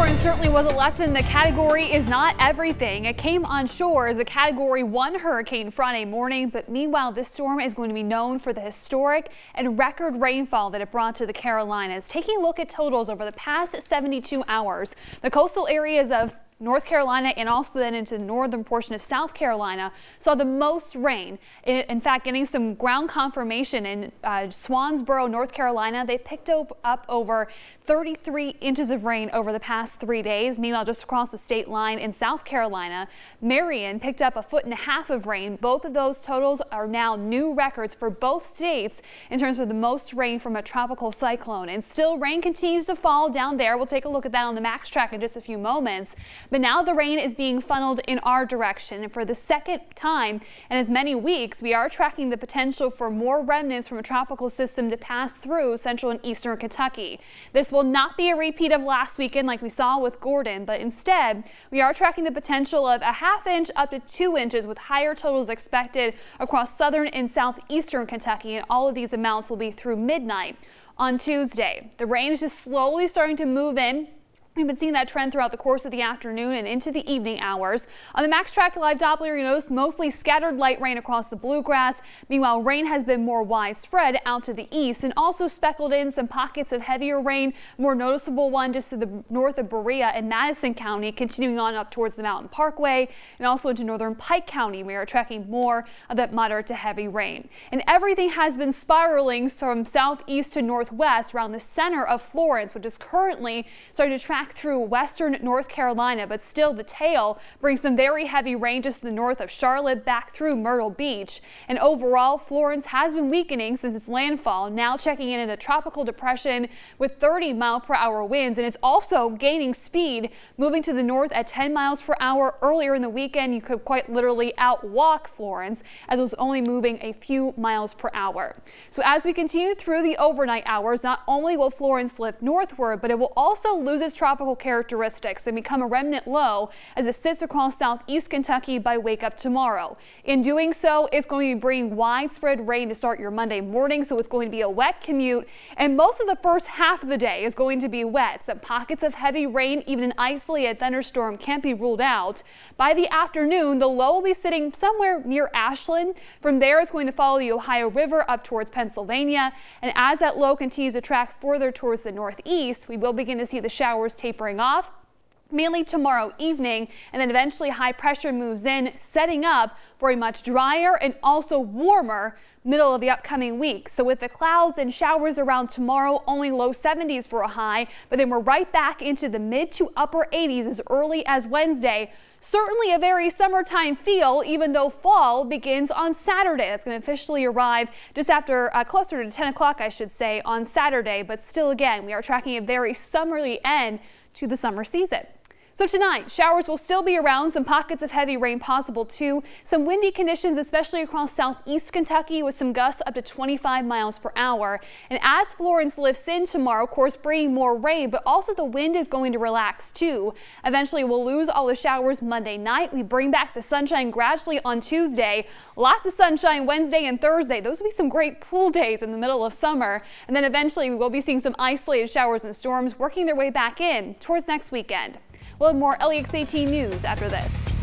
Florence certainly was a lesson. The category is not everything. It came on shore as a Category 1 hurricane Friday morning, but meanwhile, this storm is going to be known for the historic and record rainfall that it brought to the Carolinas. Taking a look at totals over the past 72 hours, the coastal areas of North Carolina and also then into the northern portion of South Carolina saw the most rain. In fact, getting some ground confirmation in Swansboro, North Carolina, they picked up over 33 inches of rain over the past 3 days. Meanwhile, just across the state line in South Carolina, Marion picked up 1.5 feet of rain. Both of those totals are now new records for both states in terms of the most rain from a tropical cyclone. And still, rain continues to fall down there. We'll take a look at that on the Max Track in just a few moments. But now the rain is being funneled in our direction. And for the second time in as many weeks, we are tracking the potential for more remnants from a tropical system to pass through central and eastern Kentucky. This will not be a repeat of last weekend like we saw with Gordon, but instead we are tracking the potential of 1/2 inch up to 2 inches with higher totals expected across southern and southeastern Kentucky, and all of these amounts will be through midnight on Tuesday. The rain is just slowly starting to move in. We've been seeing that trend throughout the course of the afternoon and into the evening hours. On the Max Track Live Doppler, you notice mostly scattered light rain across the bluegrass. Meanwhile, rain has been more widespread out to the east and also speckled in some pockets of heavier rain. More noticeable one just to the north of Berea and Madison County, continuing on up towards the Mountain Parkway and also into northern Pike County. We are tracking more of that moderate to heavy rain. And everything has been spiraling from southeast to northwest around the center of Florence, which is currently starting to track through western North Carolina, but still the tail brings some very heavy rain just to the north of Charlotte back through Myrtle Beach. And overall, Florence has been weakening since its landfall, now checking in a tropical depression with 30-mile-per-hour winds, and it's also gaining speed, moving to the north at 10 miles per hour. Earlier in the weekend, you could quite literally outwalk Florence as it was only moving a few miles per hour. So as we continue through the overnight hours, not only will Florence lift northward, but it will also lose its tropical characteristics and become a remnant low as it sits across southeast Kentucky by wake up tomorrow. In doing so, it's going to be bringing widespread rain to start your Monday morning, so it's going to be a wet commute, and most of the first half of the day is going to be wet. Some pockets of heavy rain, even an isolated thunderstorm, can't be ruled out. By the afternoon, the low will be sitting somewhere near Ashland. From there, it's going to follow the Ohio River up towards Pennsylvania, and as that low continues to track further towards the northeast, we will begin to see the showers tapering off mainly tomorrow evening, and then eventually high pressure moves in, setting up for a much drier and also warmer middle of the upcoming week. So with the clouds and showers around tomorrow, only low 70s for a high, but then we're right back into the mid to upper 80s as early as Wednesday. Certainly a very summertime feel, even though fall begins on Saturday. That's going to officially arrive just after closer to 10 o'clock, I should say, on Saturday. But still, again, we are tracking a very summery end to the summer season. So tonight, showers will still be around, some pockets of heavy rain possible too. Some windy conditions, especially across southeast Kentucky, with some gusts up to 25 miles per hour. And as Florence lifts in tomorrow, of course, bringing more rain, but also the wind is going to relax too. Eventually, we'll lose all the showers Monday night. We bring back the sunshine gradually on Tuesday. Lots of sunshine Wednesday and Thursday. Those will be some great pool days in the middle of summer. And then eventually, we will be seeing some isolated showers and storms working their way back in towards next weekend. We'll have more LEX18 news after this.